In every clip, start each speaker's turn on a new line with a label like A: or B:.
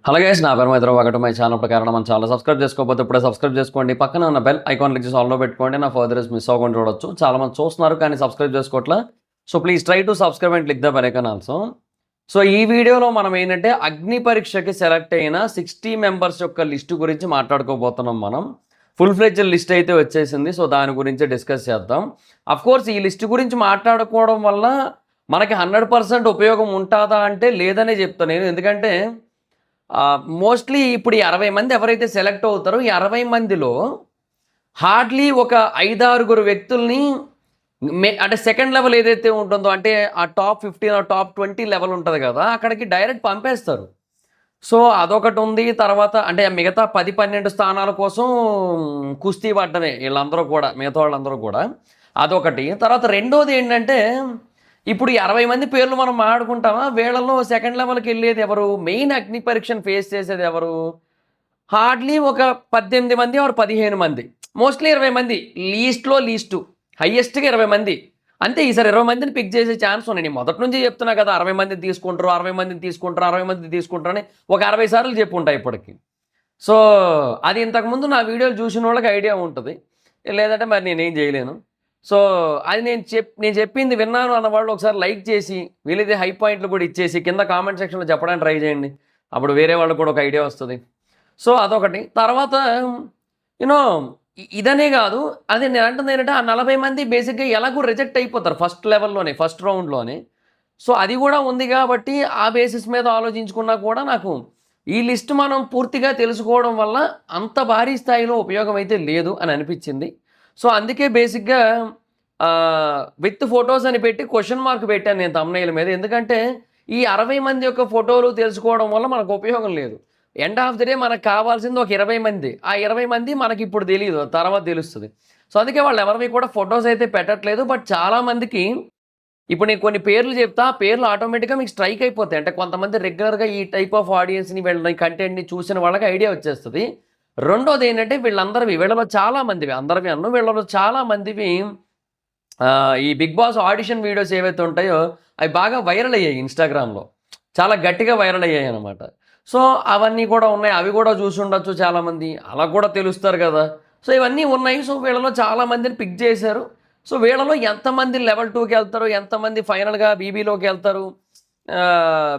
A: Hello guys, నా పేరు మైత్ర. ఒకటి మై ఛానల్ ప్రకారం మన ఛానల్ సబ్స్క్రైబ్ చేసుకోకపోతే ఇప్పుడే సబ్స్క్రైబ్ చేసుకోండి. పక్కన ఉన్న బెల్ ఐకాన్ క్లిక్ చేసి ఆల్లో పెట్టుకోండి. నా ఫర్దర్స్ మిస్ అవ్వకుండా చూడొచ్చు. చాలా మంది చూస్తున్నారు కానీ సబ్స్క్రైబ్ చేసుకోవట్లా. So please try to subscribe and click the bell icon also. So ఈ వీడియోలో మనం ఏంటంటే అగ్ని పరీక్షకి సెలెక్ట్ అయిన 60 మెంబర్స్ యొక్క లిస్టు గురించి మాట్లాడుకోబోతున్నాం. మనం ఫుల్ ఫ్లెడ్జ్ లిస్ట్ అయితే వచ్చేసింది. సో దాని గురించి డిస్కస్ చేద్దాం. అఫ్కోర్స్ ఈ లిస్ట్ గురించి మాట్లాడుకోవడం వల్ల మనకి 100% ఉపయోగం ఉంటుందా అంటే లేదనే చెప్తాను నేను. ఎందుకంటే మోస్ట్లీ ఇప్పుడు ఈ 60 మంది ఎవరైతే సెలెక్ట్ అవుతారో ఈ 60 మందిలో హార్డ్లీ ఒక 5-6 వ్యక్తుల్ని అంటే సెకండ్ లెవెల్ ఏదైతే ఉంటుందో, అంటే ఆ టాప్ 15 టాప్ 20 లెవెల్ ఉంటుంది కదా, అక్కడికి డైరెక్ట్ పంపేస్తారు. సో అదొకటి ఉంది. తర్వాత అంటే మిగతా 10-12 స్థానాల కోసం కుస్తీ పడ్డమే వీళ్ళందరూ కూడా, మిగతా వాళ్ళందరూ కూడా. అదొకటి. తర్వాత రెండోది ఏంటంటే, ఇప్పుడు 60 మంది పేర్లు మనం మాట్లాడుకుంటామా, వీళ్ళలో సెకండ్ లెవెల్కి వెళ్ళేది ఎవరు, మెయిన్ అగ్ని పరీక్షను ఫేస్ చేసేది ఎవరు, హార్డ్లీ ఒక 18 మంది ఆర్ 15 మంది, మోస్ట్లీ 20 మంది, లీస్టు హయ్యెస్ట్గా 20 మంది అంతే. ఈసారి 20 మందిని పిక్ చేసే ఛాన్స్ ఉన్నాయి. నేను మొదటి నుంచి చెప్తున్నా కదా, 60 మందిని తీసుకుంటారు 60 మందిని తీసుకుంటారు 60 మందిని తీసుకుంటారని ఒక 60 సార్లు చెప్పి ఉంటాయి ఇప్పటికి. సో అది ఇంతకుముందు నా వీడియోలు చూసిన వాళ్ళకి ఐడియా ఉంటుంది, లేదంటే మరి నేనేం చేయలేను. సో అది నేను చెప్పింది విన్నాను అన్న వాళ్ళు ఒకసారి లైక్ చేసి, వీలైతే హై పాయింట్లు కూడా ఇచ్చేసి కింద కామెంట్ సెక్షన్లో చెప్పడానికి ట్రై చేయండి. అప్పుడు వేరే వాళ్ళకు కూడా ఒక ఐడియా వస్తుంది. సో అదొకటి. తర్వాత యూనో ఇదనే కాదు, అదే నేను అంటుంది ఏంటంటే, ఆ 40 మంది బేసిక్గా ఎలాగో రిజెక్ట్ అయిపోతారు ఫస్ట్ లెవెల్లోనే, ఫస్ట్ రౌండ్లోనే. సో అది కూడా ఉంది కాబట్టి ఆ బేసిస్ మీద ఆలోచించుకున్నా కూడా నాకు ఈ లిస్ట్ మనం పూర్తిగా తెలుసుకోవడం వల్ల అంత భారీ స్థాయిలో ఉపయోగం అయితే లేదు అని అనిపించింది. సో అందుకే బేసిక్గా విత్ ఫొటోస్ అని పెట్టి క్వశ్చన్ మార్క్ పెట్టాను నేను థంబ్నెయిల్ మీద. ఎందుకంటే ఈ 60 మంది యొక్క ఫోటోలు తెలుసుకోవడం వల్ల మనకు ఉపయోగం లేదు. ఎండ్ ఆఫ్ ది డే మనకు కావాల్సింది ఒక 20 మంది. ఆ 20 మంది మనకి ఇప్పుడు తెలియదు, తర్వాత తెలుస్తుంది. సో అందుకే వాళ్ళు ఎవరివి కూడా ఫొటోస్ అయితే పెట్టట్లేదు. బట్ చాలామందికి ఇప్పుడు నేను కొన్ని పేర్లు చెప్తా, ఆ పేర్లు ఆటోమేటిక్గా మీకు స్ట్రైక్ అయిపోతాయి. అంటే కొంతమంది రెగ్యులర్గా ఈ టైప్ ఆఫ్ ఆడియన్స్ని, వీళ్ళని కంటెంట్ని చూసిన వాళ్ళకి ఐడియా వచ్చేస్తుంది. రెండోది ఏంటంటే, వీళ్ళలో చాలామందివి, అందరివి అన్ను, వీళ్ళలో చాలామందివి ఈ బిగ్ బాస్ ఆడిషన్ వీడియోస్ ఏవైతే ఉంటాయో అవి బాగా వైరల్ అయ్యాయి ఇన్స్టాగ్రామ్లో, చాలా గట్టిగా వైరల్ అయ్యాయి అనమాట. సో అవన్నీ కూడా ఉన్నాయి, అవి కూడా చూసి ఉండొచ్చు చాలామంది, అలా కూడా తెలుస్తారు కదా. సో ఇవన్నీ ఉన్నాయి. సో వీళ్ళలో చాలామందిని పిక్ చేశారు. సో వీళ్ళలో ఎంతమంది లెవెల్ 2కి వెళ్తారు, ఎంతమంది ఫైనల్గా బీబీలోకి వెళ్తారు,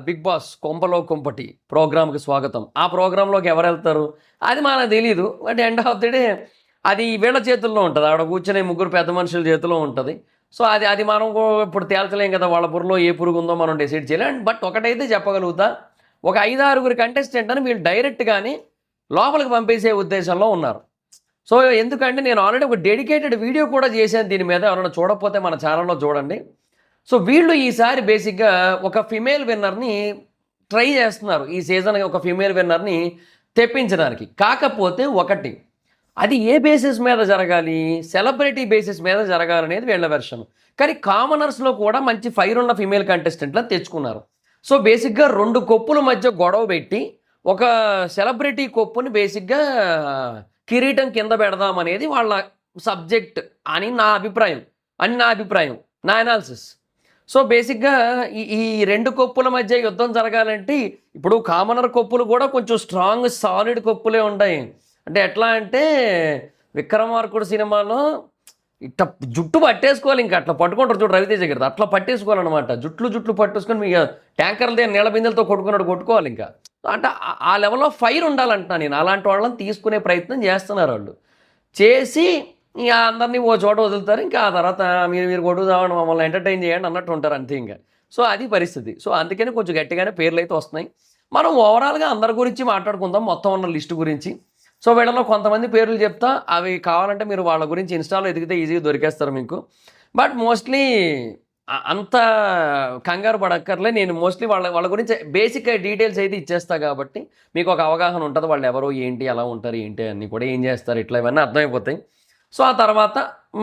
A: బిగ్ బాస్ కొంపలో కొంపటి ప్రోగ్రామ్కి స్వాగతం, ఆ ప్రోగ్రాంలోకి ఎవరు వెళ్తారు అది మనకు తెలీదు. But end of the day అది వీళ్ళ చేతుల్లో ఉంటుంది, ఆవిడ కూర్చొని ముగ్గురు పెద్ద మనుషుల చేతిలో ఉంటుంది. సో అది మనం ఇప్పుడు తేల్చలేం కదా, వాళ్ళ బుర్రలో ఏ పురుగు ఉందో మనం డిసైడ్ చేయలేం. బట్ ఒకటైతే చెప్పగలుగుతా, ఒక 5-6 కంటెస్టెంట్ అని వీళ్ళు డైరెక్ట్గానే లోపలికి పంపేసే ఉద్దేశంలో ఉన్నారు. సో ఎందుకంటే నేను ఆల్రెడీ ఒక డెడికేటెడ్ వీడియో కూడా చేశాను దీని మీద, ఎవరైనా చూడకపోతే మన ఛానల్లో చూడండి. సో వీళ్ళు ఈసారి బేసిక్గా ఒక ఫిమేల్ విన్నర్ని ట్రై చేస్తున్నారు, ఈ సీజన్ ఒక ఫిమేల్ విన్నర్ని తెప్పించడానికి. కాకపోతే ఒకటి, అది ఏ బేసిస్ మీద జరగాలి, సెలబ్రిటీ బేసిస్ మీద జరగాలనేది వీళ్ళ వెర్షన్. కానీ కామనర్స్లో కూడా మంచి ఫైర్ ఉన్న ఫిమేల్ కంటెస్టెంట్లను తెచ్చుకున్నారు. సో బేసిక్గా 2 కొప్పుల మధ్య గొడవ పెట్టి ఒక సెలబ్రిటీ కొప్పుని బేసిక్గా కిరీటం కింద పెడదామనేది వాళ్ళ సబ్జెక్ట్ అని నా అభిప్రాయం, నా అనాలిసిస్. సో బేసిక్గా ఈ 2 కొప్పుల మధ్య యుద్ధం జరగాలంటే, ఇప్పుడు కామనర్ కొప్పులు కూడా కొంచెం స్ట్రాంగ్ సాలిడ్ కొప్పులే ఉంటాయి. అంటే ఎట్లా అంటే, విక్రమార్కుడు సినిమాలో ఇట్లా జుట్టు పట్టేసుకోవాలి, ఇంకా అట్లా పట్టుకుంటారు చూడు రవితేజ గారిది, అట్లా పట్టేసుకోవాలన్నమాట. జుట్లు పట్టేసుకొని మీ ట్యాంకర్ల దగ్గర నీళ్ళ బిందెలతో కొట్టుకోవాలి ఇంకా. అంటే ఆ లెవెల్లో ఫైర్ ఉండాలంటున్నా నేను. అలాంటి వాళ్ళని తీసుకునే ప్రయత్నం చేస్తున్నారు వాళ్ళు. చేసి ఇంకా అందరినీ ఓ చోట వదులుతారు. ఇంకా ఆ తర్వాత మీరు కొట్టుదామని మమ్మల్ని ఎంటర్టైన్ చేయండి అన్నట్టు ఉంటారు అంతే ఇంకా. సో అది పరిస్థితి. సో అందుకని కొంచెం గట్టిగానే పేర్లు అయితే వస్తున్నాయి. మనం ఓవరాల్గా అందరి గురించి మాట్లాడుకుందాం, మొత్తం ఉన్న లిస్టు గురించి. సో వీళ్ళలో కొంతమంది పేర్లు చెప్తా, అవి కావాలంటే మీరు వాళ్ళ గురించి ఇన్స్టాలో ఎదిగితే ఈజీగా దొరికేస్తారు మీకు. బట్ మోస్ట్లీ అంత కంగారు పడక్కర్లే, నేను మోస్ట్లీ వాళ్ళ గురించి బేసిక్ డీటెయిల్స్ అయితే ఇచ్చేస్తా కాబట్టి మీకు ఒక అవగాహన ఉంటుంది, వాళ్ళు ఎవరో ఏంటి, ఎలా ఉంటారు ఏంటి అన్నీ కూడా, ఏం చేస్తారు, ఇట్లా ఇవన్నీ అర్థమైపోతాయి. సో ఆ తర్వాత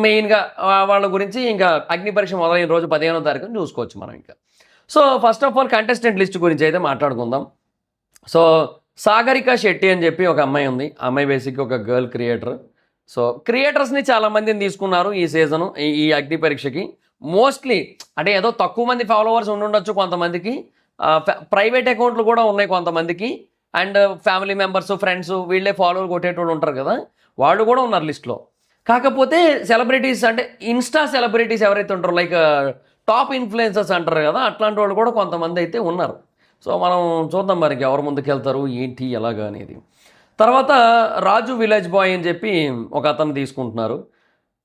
A: మెయిన్గా వాళ్ళ గురించి ఇంకా అగ్ని పరీక్ష మొదలైన రోజు 15వ తారీఖున చూసుకోవచ్చు మనం ఇంకా. So first of all contestant list గురించి అయితే మాట్లాడుకుందాం. సో సాగరిక శెట్టి అని చెప్పి ఒక అమ్మాయి ఉంది. ఆ అమ్మాయి బేసిక్గా ఒక గర్ల్ క్రియేటర్. సో క్రియేటర్స్ని చాలామందిని తీసుకున్నారు ఈ సీజను, ఈ అగ్ని పరీక్షకి. మోస్ట్లీ అంటే ఏదో తక్కువ మంది ఫాలోవర్స్ ఉండుండొచ్చు కొంతమందికి, ప్రైవేట్ అకౌంట్లు కూడా ఉన్నాయి కొంతమందికి. అండ్ ఫ్యామిలీ మెంబర్స్, ఫ్రెండ్స్ వీళ్ళే ఫాలోవర్ కొట్టేటోళ్ళు ఉంటారు కదా, వాళ్ళు కూడా ఉన్నారు లిస్ట్లో. కాకపోతే సెలబ్రిటీస్ అంటే ఇన్స్టా సెలబ్రిటీస్ ఎవరైతే ఉంటారో లైక్ టాప్ ఇన్ఫ్లుయెన్సర్స్ అంటారు కదా, అట్లాంటి వాళ్ళు కూడా కొంతమంది అయితే ఉన్నారు. సో మనం చూద్దాం మరి ఎవరు ముందుకెళ్తారు ఏంటి ఎలాగా అనేది. తర్వాత రాజు విలేజ్ బాయ్ అని చెప్పి ఒక అతను తీసుకుంటున్నారు.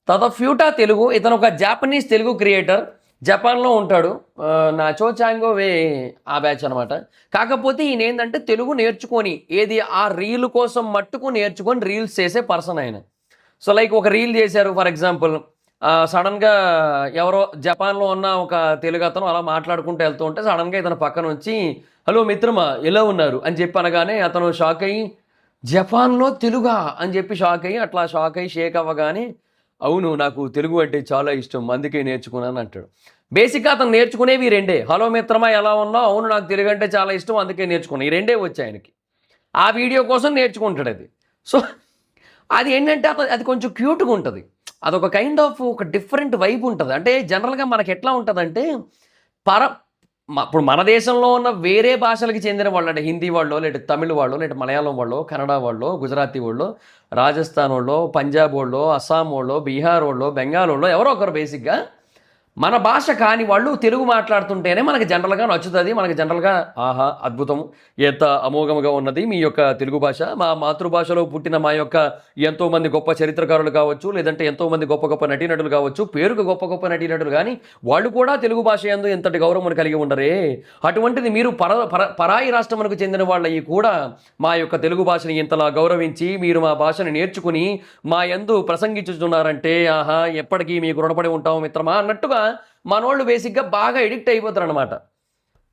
A: తర్వాత ఫ్యూటా తెలుగు, ఇతను ఒక జాపనీస్ తెలుగు క్రియేటర్, జపాన్లో ఉంటాడు. నాచో చాంగో వే ఆ బ్యాచ్ అనమాట. కాకపోతే ఈయన ఏంటంటే తెలుగు నేర్చుకొని ఏది ఆ రీల్ కోసం మట్టుకు నేర్చుకొని రీల్స్ చేసే పర్సన్ ఆయన. సో లైక్ ఒక రీల్ చేశారు ఫర్ ఎగ్జాంపుల్, సడన్గా ఎవరో జపాన్లో ఉన్న ఒక తెలుగు అతను అలా మాట్లాడుకుంటూ వెళ్తూ ఉంటే సడన్గా ఇతను పక్కన వచ్చి హలో మిత్రమా ఎలా ఉన్నారు అని చెప్పి అనగానే అతను షాక్ అయ్యి జపాన్లో తెలుగా అని చెప్పి షాక్ అయ్యి అట్లా షాక్ అయ్యి షేక్ అవ్వగానే అవును నాకు తెలుగు అంటే చాలా ఇష్టం అందుకే నేర్చుకున్నాను అంటాడు. బేసిక్గా అతను నేర్చుకునేవి రెండే, హలో మిత్రమా ఎలా ఉన్నావు, అవును నాకు తెలుగు అంటే చాలా ఇష్టం అందుకే నేర్చుకున్నాను, ఈ రెండే వచ్చాయి ఆయనకి. ఆ వీడియో కోసం నేర్చుకుంటాడు అది. సో అది ఏంటంటే అది కొంచెం క్యూట్గా ఉంటుంది, అదొక కైండ్ ఆఫ్ ఒక డిఫరెంట్ వైబ్ ఉంటుంది. అంటే జనరల్గా మనకి ఎట్లా ఉంటుందంటే ఇప్పుడు మన దేశంలో ఉన్న వేరే భాషలకి చెందిన వాళ్ళు అంటే హిందీ వాళ్ళు, లేదా తమిళ వాళ్ళు, లేదా మలయాళం వాళ్ళు, కన్నడ వాళ్ళు, గుజరాతీ వాళ్ళు, రాజస్థాన్ వాళ్ళు, పంజాబ్ వాళ్ళు, అస్సాం వాళ్ళు, బీహార్ వాళ్ళు, బెంగాల్ వాళ్ళు ఎవరో ఒకరు బేసిక్గా మన భాష కాని వాళ్ళు తెలుగు మాట్లాడుతుంటేనే మనకి జనరల్గా నచ్చుతుంది. మనకి జనరల్గా ఆహా అద్భుతం ఎంత అమోఘముగా ఉన్నది మీ యొక్క తెలుగు భాష, మా మాతృభాషలో పుట్టిన మా యొక్క ఎంతోమంది గొప్ప చరిత్రకారులు కావచ్చు, లేదంటే ఎంతోమంది గొప్ప గొప్ప నటీనటులు కావచ్చు, పేరుకు గొప్ప గొప్ప నటీనటులు కానీ వాళ్ళు కూడా తెలుగు భాష యందు ఎంతటి గౌరవం కలిగి ఉండరే, అటువంటిది మీరు పరాయి రాష్ట్రమునకు చెందిన వాళ్ళవి కూడా మా యొక్క తెలుగు భాషని ఇంతలా గౌరవించి మీరు మా భాషను నేర్చుకుని మా యందు ప్రసంగించుతున్నారంటే ఆహా ఎప్పటికీ మీకు రుణపడి ఉంటాము మిత్రమా అన్నట్టుగా మనోళ్ళు బేసిక్గా బాగా ఎడిక్ట్ అయిపోతారు అనమాట.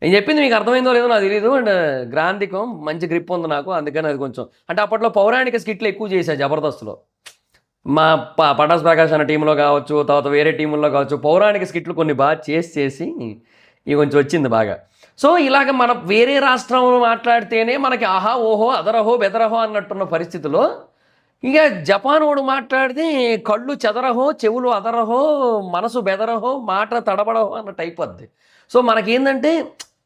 A: నేను చెప్పింది మీకు అర్థమైందో లేదో నాకు తెలియదు, అండ్ గ్రాంధికం మంచి గ్రిప్ ఉంది నాకు, అందుకని అది కొంచెం అంటే అప్పట్లో పౌరాణిక స్కిట్లు ఎక్కువ చేశాను జబర్దస్త్లో, మా పటాస్ ప్రకాష్ అన్న టీంలో కావచ్చు, తర్వాత వేరే టీముల్లో కావచ్చు, పౌరాణిక స్కిట్లు కొన్ని బాగా చేసి ఇవి కొంచెం వచ్చింది బాగా. సో ఇలాగ మన వేరే రాష్ట్రంలో మాట్లాడితేనే మనకి ఆహా ఓహో అదరహో బెదరహో అన్నట్టున్న పరిస్థితిలో ఇక జపాన్ వాడు మాట్లాడితే కళ్ళు చెదరహో, చెవులు అదరహో, మనసు బెదరహో, మాట తడబడహో అన్నట్టు అయిపోద్ది. సో మనకేంటంటే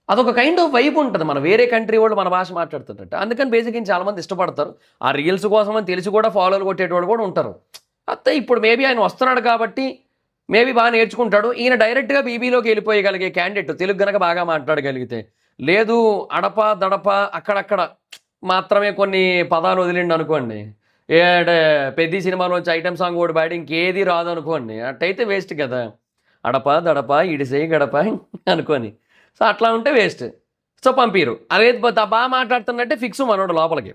A: అదొక కైండ్ ఆఫ్ వైబ్ ఉంటుంది, మన వేరే కంట్రీ వాళ్ళు మన భాష మాట్లాడుతుంటే. అందుకని బేసిక్గా చాలామంది ఇష్టపడతారు. ఆ రీల్స్ కోసం అని తెలిసి కూడా ఫాలోలు కొట్టేటోళ్ళు కూడా ఉంటారు. అయితే ఇప్పుడు మేబీ ఆయన వస్తున్నాడు కాబట్టి మేబీ బాగా నేర్చుకుంటాడు. ఈయన డైరెక్ట్గా బీబీలోకి వెళ్ళిపోయగలిగే క్యాండిడేట్ తెలుగు గనక బాగా మాట్లాడగలిగితే. లేదు అడప దడప అక్కడక్కడ మాత్రమే కొన్ని పదాలు వదిలిండి అనుకోండి, అంటే పెద్ద సినిమాలోంచి ఐటమ్ సాంగ్ కూడా పాడి ఇంకేది రాదు అనుకోండి, అట్టయితే వేస్ట్ కదా. అడప దడప ఇడిసేయి గడప అనుకొని సో అట్లా ఉంటే వేస్ట్. సో పంపిరు అదే బాగా మాట్లాడుతున్నట్టే ఫిక్స్ మనోడు లోపలికి.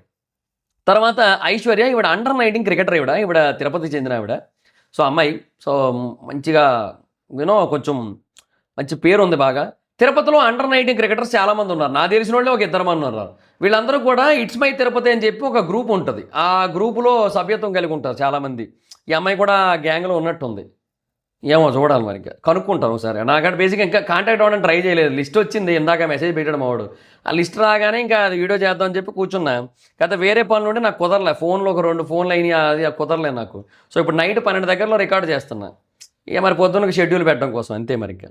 A: తర్వాత ఐశ్వర్య ఇవిడ అండర్-19 క్రికెటర్, ఇవిడ తిరుపతికి చెందిన ఆవిడ. సో అమ్మాయి సో మంచిగా కొంచెం మంచి పేరు ఉంది బాగా. తిరుపతిలో అండర్-19 క్రికెటర్స్ చాలామంది ఉన్నారు, నాకు తెలిసిన వాళ్ళే ఒక 2 మంది ఉన్నారు. వీళ్ళందరూ కూడా ఇట్స్ మై తిరుపతి అని చెప్పి ఒక గ్రూప్ ఉంటుంది, ఆ గ్రూపులో సభ్యత్వం కలిగి ఉంటారు చాలామంది. ఈ అమ్మాయి కూడా గ్యాంగ్లో ఉన్నట్టుంది, ఏమో చూడాలి మరి ఇంకా కనుక్కుంటాను ఒకసారి. నాకంటే బేసిక్గా ఇంకా కాంటాక్ట్ అవ్వడానికి ట్రై చేయలేదు, లిస్ట్ వచ్చింది ఇందాక మెసేజ్ పెట్టడం వాడు, ఆ లిస్ట్ రాగానే ఇంకా అది వీడియో చేద్దామని చెప్పి కూర్చున్నా. కాకపోతే వేరే పనులు ఉంటే నాకు కుదరలే, ఫోన్లో ఒక 2 ఫోన్లు అయినాయి, అది కుదరలే నాకు. సో ఇప్పుడు నైట్ 12 దగ్గరలో రికార్డ్ చేస్తున్నా, ఇక మరి పొద్దున్నకి షెడ్యూల్ పెట్టడం కోసం అంతే మరి ఇంకా.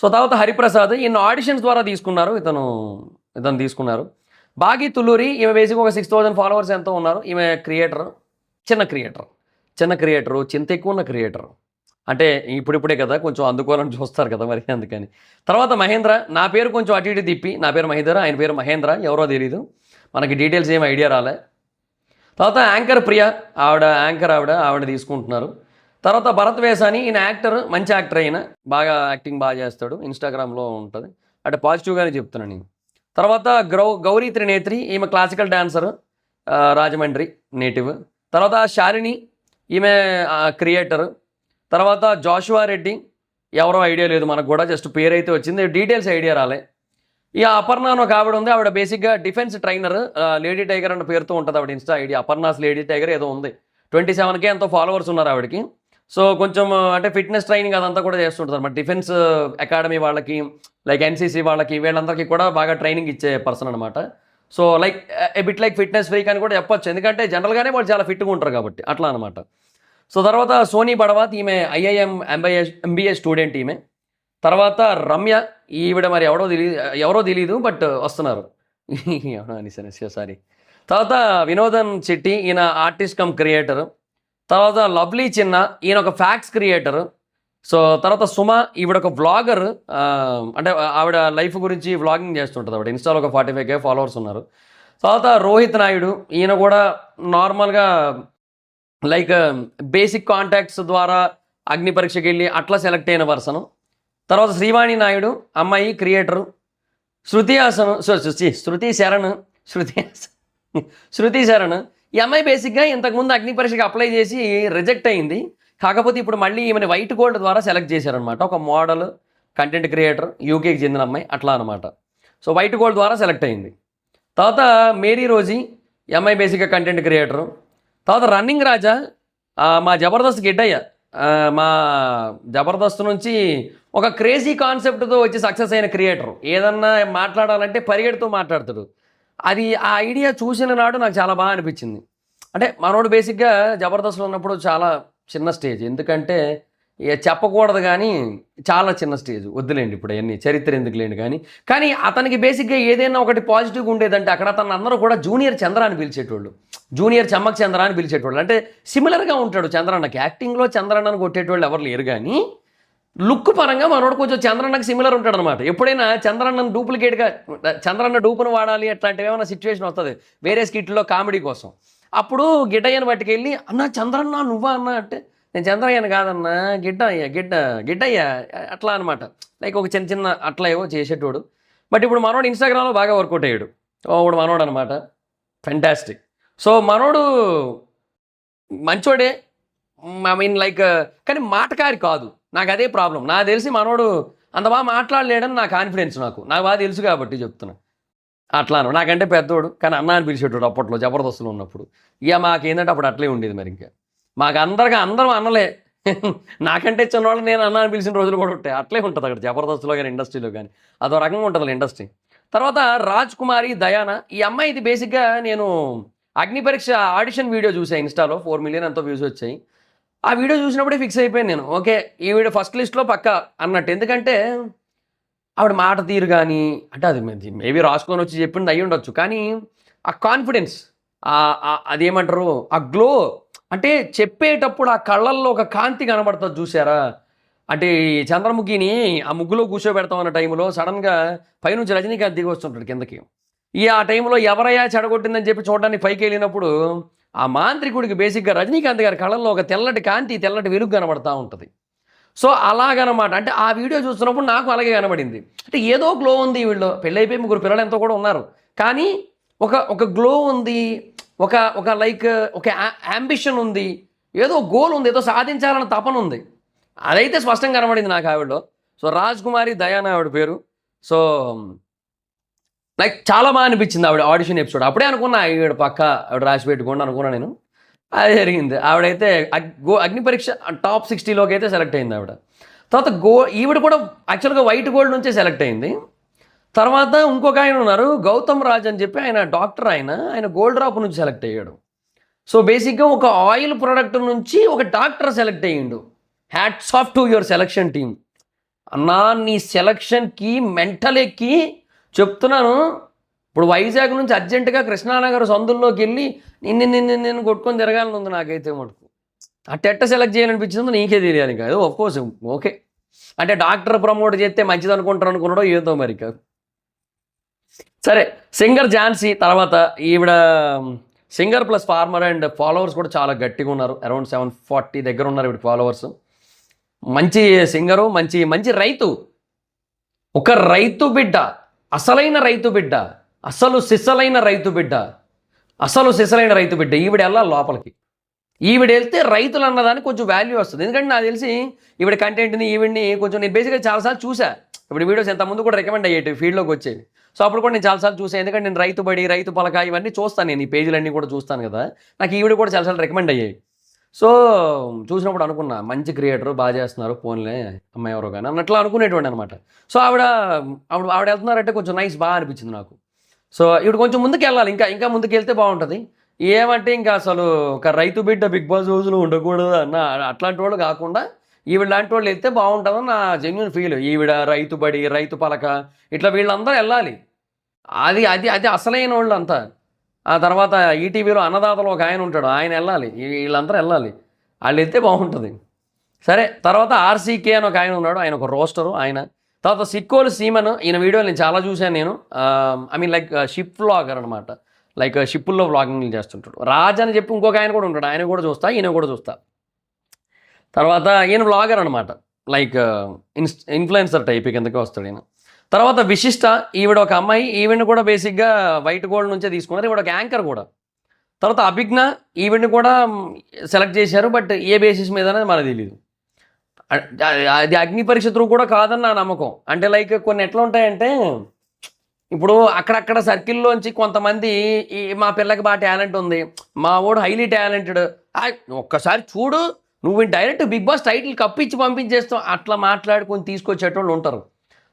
A: సో తర్వాత హరిప్రసాద్ ఈయన ఆడిషన్స్ ద్వారా తీసుకున్నారు, ఇతను తీసుకున్నారు. బాగి తుల్లూరి ఈమె బేసిక్గా ఒక 6000 ఫాలోవర్స్ ఎంతో ఉన్నారు. ఈమె క్రియేటర్, చిన్న క్రియేటరు చింత ఎక్కువ ఉన్న క్రియేటర్. అంటే ఇప్పుడిప్పుడే కదా కొంచెం అందుకోవాలని చూస్తారు కదా మరి అందుకని. తర్వాత మహేంద్ర, నా పేరు కొంచెం అటు ఇటు తిప్పి నా పేరు మహేంద్ర, ఆయన పేరు మహేంద్ర, ఎవరో తెలీదు మనకి, డీటెయిల్స్ ఏం ఐడియా రాలే. తర్వాత యాంకర్ ప్రియా, ఆవిడ తీసుకుంటున్నారు. తర్వాత భరత్ వేసాని, ఈయన యాక్టర్, మంచి యాక్టర్, అయినా బాగా యాక్టింగ్ బాగా చేస్తాడు, ఇన్స్టాగ్రామ్లో ఉంటుంది, అంటే పాజిటివ్గానే చెప్తున్నాను నేను. తర్వాత గౌరీ త్రినేత్రి, ఈమె క్లాసికల్ డాన్సర్, రాజమండ్రి నేటివ్. తర్వాత శాలిని, ఈమె క్రియేటర్. తర్వాత జాషువా రెడ్డి, ఎవరో ఐడియా లేదు మనకు కూడా, జస్ట్ పేరు అయితే వచ్చింది, డీటెయిల్స్ ఐడియా రాలే. ఇక అపర్ణ అని ఒక ఆవిడ ఉంది, ఆవిడ బేసిక్గా డిఫెన్స్ ట్రైనర్, లేడీ టైగర్ అన్న పేరుతో ఉంటుంది ఆవిడ Insta ID, Aparna's lady tiger ఏదో ఉంది, 27K ఎంతో ఫాలోవర్స్ ఉన్నారు ఆవిడకి. సో కొంచెం అంటే ఫిట్నెస్ ట్రైనింగ్ అదంతా కూడా చేస్తుంటారు అన్నమాట, డిఫెన్స్ అకాడమీ వాళ్ళకి, లైక్ ఎన్సీసీ వాళ్ళకి, వీళ్ళందరికీ కూడా బాగా ట్రైనింగ్ ఇచ్చే పర్సన్ అనమాట. So like bit like fitness freak అని కూడా చెప్పొచ్చు, ఎందుకంటే జనరల్గానే వాళ్ళు చాలా ఫిట్గా ఉంటారు కాబట్టి అట్లా అనమాట. సో తర్వాత సోనీ బడవాత్, ఈమె IIM MBA స్టూడెంట్ ఈమె. తర్వాత రమ్య, ఈవిడ మరి ఎవరో తెలియదు బట్ వస్తున్నారు, సారీ. తర్వాత వినోదన్ చిట్టి ఈయన ఆర్టిస్ట్ కమ్ క్రియేటర్. తర్వాత లవ్లీ చిన్న ఈయన ఒక ఫ్యాక్స్ క్రియేటర్. సో తర్వాత సుమ ఈవిడ ఒక వ్లాగర్. అంటే ఆవిడ లైఫ్ గురించి వ్లాగింగ్ చేస్తుంటుంది. ఆవిడ ఇన్స్టాలో ఒక 45K ఫాలోవర్స్ ఉన్నారు. తర్వాత రోహిత్ నాయుడు ఈయన కూడా నార్మల్గా లైక్ బేసిక్ కాంటాక్ట్స్ ద్వారా అగ్ని పరీక్షకి వెళ్ళి అట్లా సెలెక్ట్ అయిన పర్సన్. తర్వాత శ్రీవాణి నాయుడు అమ్మాయి క్రియేటరు. శృతి హాసన్ శృతి శరణ్ శృతి శరణ్ ఈ అమ్మాయి బేసిక్గా ఇంతకుముందు అగ్ని పరీక్షకి అప్లై చేసి రిజెక్ట్ అయింది. కాకపోతే ఇప్పుడు మళ్ళీ ఈమెను వైట్ గోల్డ్ ద్వారా సెలెక్ట్ చేశారనమాట. ఒక మోడల్ కంటెంట్ క్రియేటర్ యూకేకి చెందిన అమ్మాయి అట్లా అనమాట. సో వైట్ గోల్డ్ ద్వారా సెలెక్ట్ అయింది. తర్వాత మేరీ రోజీ ఈ అమ్మాయి బేసిక్గా కంటెంట్ క్రియేటరు. తర్వాత రన్నింగ్ రాజా మా జబర్దస్త్ గిడ్డయ్య. మా జబర్దస్త్ నుంచి ఒక క్రేజీ కాన్సెప్ట్తో వచ్చి సక్సెస్ అయిన క్రియేటర్. ఏదన్నా మాట్లాడాలంటే పరిగెడుతూ మాట్లాడతాడు. అది ఆ ఐడియా చూసిన నాడు నాకు చాలా బాగా అనిపించింది. అంటే మనోడు బేసిక్గా జబర్దస్త్లో ఉన్నప్పుడు చాలా చిన్న స్టేజ్, ఎందుకంటే చెప్పకూడదు కానీ చాలా చిన్న స్టేజ్, వద్దులేండి ఇప్పుడు అవన్నీ చరిత్ర ఎందుకు లేండి. కానీ అతనికి బేసిక్గా ఏదైనా ఒకటి పాజిటివ్గా ఉండేదంటే అక్కడ అతను అందరూ కూడా జూనియర్ చంద్ర అని పిలిచేటోళ్ళు, జూనియర్ చమ్మక్ చంద్ర అని పిలిచేటోళ్ళు. అంటే సిమిలర్గా ఉంటాడు చంద్రన్నకి. యాక్టింగ్లో చంద్రన్నను కొట్టేటోళ్ళు ఎవరు లేరు, కానీ లుక్ పరంగా మనోడు కొంచెం చంద్రన్నకి సిమిలర్ ఉంటాడు అనమాట. ఎప్పుడైనా చంద్రన్నను డూప్లికేట్గా చంద్రన్న డూపును వాడాలి అట్లాంటివి ఏమైనా సిచ్యువేషన్ వస్తుంది వేరే స్కిట్లో కామెడీ కోసం, అప్పుడు గిడ్డయ్యను పట్టుకెళ్ళి అన్న చంద్రన్న నువ్వా అన్న అంటే నేను చంద్రయ్యను కాదన్నా గిడ్డయ్యా అట్లా అనమాట. లైక్ ఒక చిన్న చిన్న అట్లా ఏవో చేసేటోడు. బట్ ఇప్పుడు మనోడు ఇన్స్టాగ్రామ్లో బాగా వర్కౌట్ అయ్యాడు. ఇప్పుడు మనోడు అనమాట ఫెంటాస్టిక్. సో మనోడు మంచోడే, ఐ మీన్ లైక్, కానీ మాటకారి కాదు. నాకు అదే ప్రాబ్లం. నాకు తెలిసి మనోడు అంత బాగా మాట్లాడలేడని నా కాన్ఫిడెన్స్, నాకు బాగా తెలుసు కాబట్టి చెప్తున్నా. అట్లాను నాకంటే పెద్దోడు, కానీ అన్న అని పిలిచేటోడు అప్పట్లో జబర్దస్తులో ఉన్నప్పుడు. ఇక మాకేంటంటే అప్పుడు అట్లే ఉండేది. మరి ఇంకా మాకు అందరం అన్నలే. నాకంటే చిన్నవాళ్ళు నేను అన్న అని పిలిచిన రోజులు కూడా ఉంటాయి. అట్లే ఉంటుంది అక్కడ జబర్దస్తులో కానీ ఇండస్ట్రీలో కానీ, అదో రకంగా ఉంటుంది ఇండస్ట్రీ. తర్వాత రాజ్ కుమారి దయానా ఈ అమ్మాయి, ఇది బేసిక్గా నేను అగ్ని పరీక్ష ఆడిషన్ వీడియో చూసాను ఇన్స్టాలో. 4 మిలియన్ ఎంతో వ్యూస్ వచ్చాయి. ఆ వీడియో చూసినప్పుడే ఫిక్స్ అయిపోయాను నేను, ఓకే ఈ వీడియో ఫస్ట్ లిస్ట్లో పక్కా అన్నట్టు. ఎందుకంటే ఆవిడ మాట తీరు కానీ, అంటే అది మేబీ రాసుకొని వచ్చి చెప్పింది అయ్యి ఉండొచ్చు, కానీ ఆ కాన్ఫిడెన్స్, అదేమంటారు ఆ గ్లో, అంటే చెప్పేటప్పుడు ఆ కళ్ళల్లో ఒక కాంతి కనబడుతుంది చూసారా. అంటే చంద్రముఖిని ఆ ముగ్గులో కూర్చోబెడతాం అన్న టైంలో సడన్గా పైనుంచి రజనీకాంత్ దిగి వస్తుంటాడు కిందకి. ఆ టైంలో ఎవరయ్యా చెడగొట్టిందని చెప్పి చూడడానికి పైకి వెళ్ళినప్పుడు ఆ మాంత్రికుడికి బేసిక్గా రజనీకాంత్ గారి కళ్ళల్లో ఒక తెల్లటి కాంతి, తెల్లటి వెలుగు కనబడతా ఉంటుంది. సో అలాగనమాట. అంటే ఆ వీడియో చూస్తున్నప్పుడు నాకు అలాగే కనబడింది. అంటే ఏదో గ్లో ఉంది వీళ్ళు, పెళ్ళైపోయి 3 పిల్లలు ఎంతో కూడా ఉన్నారు, కానీ ఒక గ్లో ఉంది, ఒక లైక్ ఒక యాంబిషన్ ఉంది, ఏదో గోల్ ఉంది, ఏదో సాధించాలన్న తపన ఉంది. అదైతే స్పష్టంగా కనబడింది నాకు ఆవిడలో. సో రాజ్ కుమారి దయానా ఆవిడ పేరు. సో లైక్ చాలా బాగా అనిపించింది ఆవిడ ఆడిషన్ ఎపిసోడ్. అప్పుడే అనుకున్నా ఆవిడ పక్క ఆవిడ రాసి పెట్టుకోండి అనుకున్నా నేను. అది జరిగింది. ఆవిడైతే అగ్ని పరీక్ష టాప్ 60లోకి అయితే సెలెక్ట్ అయింది ఆవిడ. తర్వాత ఈవిడ కూడా యాక్చువల్గా వైట్ గోల్డ్ నుంచే సెలెక్ట్ అయింది. తర్వాత ఇంకొక ఆయన ఉన్నారు గౌతమ్ రాజ్ అని చెప్పి, ఆయన డాక్టర్, ఆయన గోల్డ్ డ్రాప్ నుంచి సెలెక్ట్ అయ్యాడు. సో బేసిక్గా ఒక ఆయిల్ ప్రొడక్ట్ నుంచి ఒక డాక్టర్ సెలెక్ట్ అయ్యిండు. Hats off to your selection team అన్నా. నీ సెలక్షన్కి మెంటల్ ఎక్కి చెప్తున్నాను. ఇప్పుడు వైజాగ్ నుంచి అర్జెంటుగా కృష్ణానగర్ సందుల్లోకి వెళ్ళి నిన్ను కొట్టుకొని తిరగాలని ఉంది నాకైతే మటుకు. ఆ టెట్ట సెలెక్ట్ చేయాలనిపించింది నీకే తెలియాలి కాదు. కోర్స్ ఓకే, అంటే డాక్టర్ ప్రమోట్ చేస్తే మంచిది అనుకుంటారు అనుకున్నాడో ఏదో మరి కాదు. సరే, సింగర్ ఝాన్సీ. తర్వాత ఈవిడ singer plus farmer, and followers కూడా చాలా గట్టిగా ఉన్నారు. అరౌండ్ 740 దగ్గర ఉన్నారు ఈవిడ ఫాలోవర్స్. మంచి సింగరు, మంచి రైతు, ఒక రైతు బిడ్డ, అసలైన రైతు బిడ్డ, అసలు సిసలైన రైతు బిడ్డ. ఈవిడ వెళ్ళాలి లోపలికి. ఈవిడ వెళ్తే రైతులు అన్నదానికి కొంచెం వాల్యూ వస్తుంది. ఎందుకంటే నాకు తెలిసి ఈవిడ కంటెంట్ని, ఈవిడ్ని కొంచెం నేను బేసిక్గా చాలాసార్లు చూసా. ఇప్పుడు వీడియోస్ ఎంత ముందు కూడా రికమెండ్ అయ్యేవి ఫీల్డ్లోకి వచ్చేవి. సో అప్పుడు కూడా నేను చాలాసార్లు చూసాను. ఎందుకంటే నేను రైతు బడి, రైతు పలక ఇవన్నీ చూస్తాను, నేను ఈ పేజీలన్నీ కూడా చూస్తాను కదా. నాకు ఈవిడ కూడా చాలాసార్లు రికమెండ్ అయ్యాయి. సో చూసినప్పుడు అనుకున్నా మంచి క్రియేటర్, బాగా చేస్తున్నారు, ఫోన్లే అమ్మాయి ఎవరో కానీ అన్నట్లు అనుకునేటువంటి అనమాట. సో ఆవిడ వెళ్తున్నారంటే కొంచెం నైస్, బాగా అనిపించింది నాకు. సో ఇప్పుడు కొంచెం ముందుకు వెళ్ళాలి, ఇంకా ముందుకు వెళ్తే బాగుంటుంది. ఏమంటే ఇంకా అసలు ఒక రైతు బిడ్డ బిగ్ బాస్ హౌస్లో ఉండకూడదు అన్న అట్లాంటి వాళ్ళు కాకుండా ఈవిడ లాంటి వాళ్ళు వెళ్తే బాగుంటుందని నా జెన్యున్ ఫీల్. ఈవిడ రైతు బడి, రైతు పలక, ఇట్లా వీళ్ళందరూ వెళ్ళాలి. అది అది అది అసలైన వాళ్ళు అంతా. ఆ తర్వాత ఈటీవీలో అన్నదాతలు ఒక ఆయన ఉంటాడు, ఆయన వెళ్ళాలి, వీళ్ళందరూ వెళ్ళాలి, వాళ్ళు వెళ్తే బాగుంటుంది. సరే, తర్వాత ఆర్సీకే అని ఒక ఆయన ఉన్నాడు, ఆయన ఒక రోస్టరు ఆయన. తర్వాత సిక్కోలు సీమన్, ఈయన వీడియోలు నేను చాలా చూశాను నేను. I mean like ship vlogger అనమాట, లైక్ షిప్పుల్లో వ్లాగింగ్ చేస్తుంటాడు. రాజ్ అని చెప్పి ఇంకొక ఆయన కూడా ఉంటాడు, ఆయన కూడా చూస్తా, ఈయన కూడా చూస్తా. తర్వాత ఈయన వ్లాగర్ అనమాట, లైక్ ఇన్ఫ్లుయెన్సర్ టైప్ కిందకి వస్తాడు ఈయన. తర్వాత విశిష్ట, ఈవిడ ఒక అమ్మాయి, ఈవిడ్ని కూడా బేసిక్గా వైట్ గోల్డ్ నుంచే తీసుకున్నారు, ఈవిడ ఒక యాంకర్ కూడా. తర్వాత అభిజ్ఞ, ఈవిడ్ని కూడా సెలెక్ట్ చేశారు, బట్ ఏ బేసిస్ మీద అనేది మనకు తెలియదు. అది అగ్ని పరీక్ష త్రూ కూడా కాదని నా నమ్మకం. అంటే లైక్ కొన్ని ఎట్లా ఉంటాయంటే, ఇప్పుడు అక్కడక్కడ సర్కిల్లోంచి కొంతమంది మా పిల్లకి బాగా టాలెంట్ ఉంది, మా వాడు హైలీ టాలెంటెడ్, ఒక్కసారి చూడు నువ్వు డైరెక్ట్ బిగ్ బాస్ టైటిల్ కప్పిచ్చి పంపించేస్తావు, అట్లా మాట్లాడుకొని తీసుకొచ్చేటోళ్ళు ఉంటారు.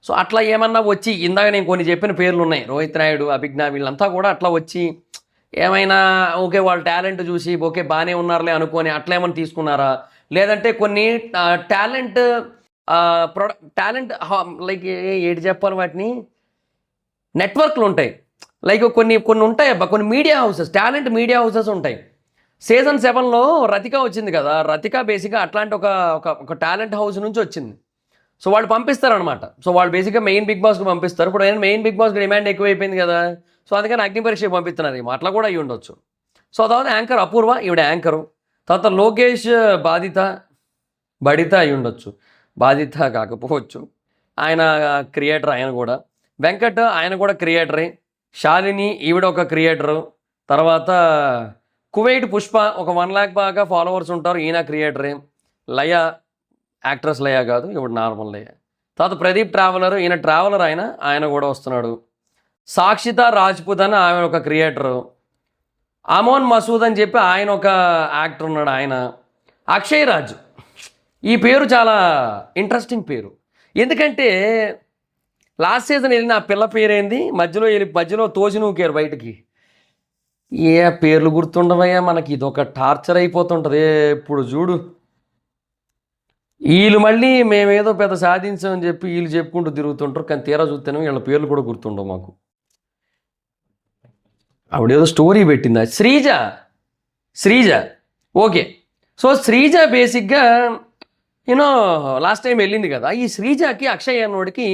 A: సో అట్లా ఏమన్నా వచ్చి, ఇందాక నేను కొన్ని చెప్పిన పేర్లు ఉన్నాయి, రోహిత్ నాయుడు, అభిజ్ఞ, వీళ్ళంతా కూడా అట్లా వచ్చి ఏమైనా ఓకే వాళ్ళ టాలెంట్ చూసి ఓకే బాగానే ఉన్నారులే అనుకొని అట్లా ఏమైనా తీసుకున్నారా, లేదంటే కొన్ని టాలెంట్ టాలెంట్ లైక్ ఏంటి చెప్పాలి వాటిని, నెట్వర్క్లు ఉంటాయి, లైక్ కొన్ని కొన్ని ఉంటాయి అబ్బా, కొన్ని media houses, talent media houses ఉంటాయి. సీజన్ 7లో రతిక వచ్చింది కదా, రతిక బేసిక్గా అట్లాంటి ఒక టాలెంట్ హౌస్ నుంచి వచ్చింది. సో వాళ్ళు పంపిస్తారనమాట. సో వాళ్ళు బేసిక్గా మెయిన్ బిగ్ బాస్కి పంపిస్తారు. ఇప్పుడు మెయిన్ బిగ్ బాస్కి డిమాండ్ ఎక్కువైపోయింది కదా, సో అందుకని అగ్ని పరీక్ష పంపిస్తున్నారు, అట్లా కూడా అయ్యి ఉండొచ్చు. సో తర్వాత యాంకర్ అపూర్వ, ఈవిడ యాంకరు. తర్వాత లోకేష్ బడిత అయి ఉండొచ్చు, బాధిత కాకపోవచ్చు, ఆయన క్రియేటర్, ఆయన కూడా. వెంకట్, ఆయన కూడా క్రియేటరే. శాలిని, ఈవిడ ఒక క్రియేటరు. తర్వాత కువైట్ పుష్ప, ఒక 1 lakh బాగా ఫాలోవర్స్ ఉంటారు, ఈయన క్రియేటరే. లయ, యాక్ట్రెస్ లయ కాదు, ఇప్పుడు నార్మల్ లయ. తర్వాత ప్రదీప్ ట్రావెలర్, ఈయన ట్రావెలర్, ఆయన కూడా వస్తున్నాడు. సాక్షిత రాజ్పుత్ అని ఆమె ఒక క్రియేటరు. అమోన్ మసూద్ అని చెప్పి ఆయన ఒక యాక్టర్ ఉన్నాడు ఆయన. అక్షయ్ రాజ్, ఈ పేరు చాలా ఇంట్రెస్టింగ్ పేరు, ఎందుకంటే లాస్ట్ సీజన్ వెళ్ళిన ఆ పిల్ల పేరేంది, మధ్యలో తోసి నూకారు బయటికి. ఏ పేర్లు గుర్తుండవయ్యా మనకి, ఇది ఒక టార్చర్ అయిపోతుంటుంది ఇప్పుడు చూడు. వీళ్ళు మళ్ళీ మేమేదో పెద్ద సాధించామని చెప్పి వీళ్ళు చెప్పుకుంటూ తిరుగుతుంటారు, కానీ తీరా చూస్తేనే వీళ్ళ పేర్లు కూడా గుర్తుండవు మాకు. ఆవిడేదో స్టోరీ పెట్టిందా, శ్రీజ ఓకే. సో శ్రీజ బేసిక్గా లాస్ట్ టైం వెళ్ళింది కదా, ఈ శ్రీజకి అక్షయ్ అన్నోడికి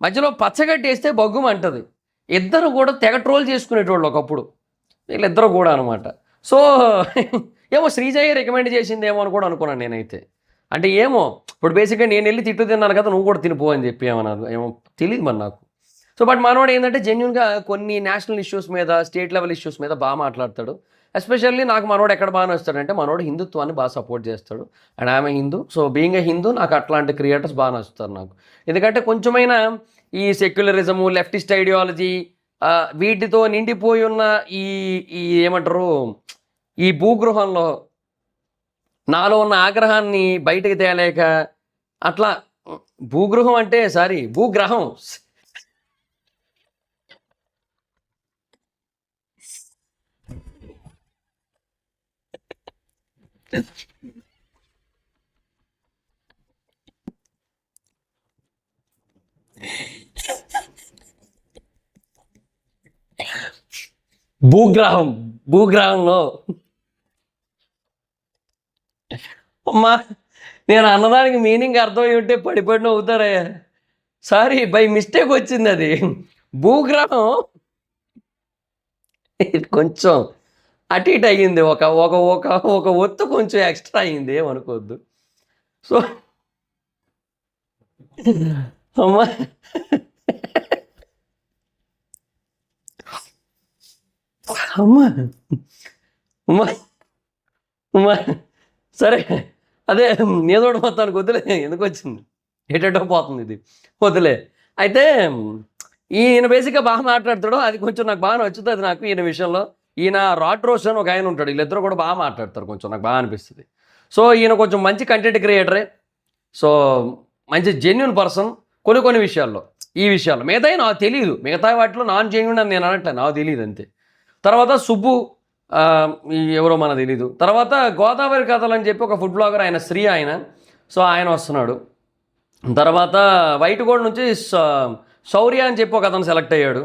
A: మధ్యలో పచ్చగడ్డి వేస్తే బగ్గుమంటది. ఇద్దరు కూడా తెగ ట్రోల్ చేసుకునేటోళ్ళు ఒకప్పుడు, వీళ్ళిద్దరూ కూడా అనమాట. సో ఏమో శ్రీజయ్య రికమెండ్ చేసిందేమో అని కూడా అనుకున్నాను నేనైతే. అంటే ఏమో ఇప్పుడు బేసిక్గా నేను వెళ్ళి తిట్టు తిన్నాను కదా, నువ్వు కూడా తినిపో అని చెప్పి ఏమన్నారు, ఏమో తెలియదు మరి నాకు. సో బట్ మనోడు ఏంటంటే జెన్యున్గా కొన్ని నేషనల్ ఇష్యూస్ మీద, స్టేట్ లెవెల్ ఇష్యూస్ మీద బాగా మాట్లాడతాడు. ఎస్పెషల్లీ నాకు మనోడు ఎక్కడ బాగా నచ్చుతాడంటే, మనోడు హిందుత్వాన్ని బాగా సపోర్ట్ చేస్తాడు, అండ్ ఆమె Hindu. So being a Hindu, నాకు అట్లాంటి క్రియేటర్స్ బాగా నచ్చుతారు నాకు. ఎందుకంటే కొంచెమైనా ఈ సెక్యులరిజము, లెఫ్టిస్ట్ ఐడియాలజీ, వీటితో నిండిపోయి ఉన్న ఈ ఏమంటారు, ఈ భూగృహంలో నాలో ఉన్న ఆగ్రహాన్ని బయటకు తేలేక అట్లా, భూగృహం అంటే భూగ్రహం, భూగ్రహంలో అమ్మా, నేను అన్నదానికి మీనింగ్ అర్థమై ఉంటే పడిపడిన అవుతారయ్యా, సారీ బై మిస్టేక్ వచ్చింది అది. భూగ్రహం కొంచెం అటు ఇటు అయ్యింది, ఒక ఒక ఒక ఒక ఒత్తు కొంచెం ఎక్స్ట్రా అయ్యింది, ఏమనుకోవద్దు. సో అమ్మా అమ్మా అమ్మా అమ్మా సరే, అదే నేదోడు మొత్తానికి వద్దులే, ఎందుకు వచ్చింది, ఎటో పోతుంది ఇది, వద్దులే. అయితే ఈయన బేసిక్గా బాగా మాట్లాడతాడు, అది కొంచెం నాకు బాగా నచ్చుతుంది నాకు ఈయన విషయంలో. ఈయన రాడ్ రోషన్ ఒక ఆయన ఉంటాడు, వీళ్ళిద్దరు కూడా బాగా మాట్లాడతారు, కొంచెం నాకు బాగా అనిపిస్తుంది. సో ఈయన కొంచెం మంచి కంటెంట్ క్రియేటరే, సో మంచి జెన్యున్ పర్సన్ కొన్ని విషయాల్లో. ఈ విషయాల్లో మిగతా నాకు తెలియదు, మిగతా వాటిలో నాన్ జెన్యున్ అని నేను అనట్లే, నాకు తెలియదు అంతే. తర్వాత సుబ్బు, ఎవరో మనకు తెలీదు. తర్వాత గోదావరి కథలు అని చెప్పి ఒక ఫుడ్ బ్లాగర్, ఆయన శ్రీ ఆయన, సో ఆయన వస్తున్నాడు. తర్వాత వైట్ గోల్డ్ నుంచి శౌర్య అని చెప్పి ఒక అతను సెలెక్ట్ అయ్యాడు.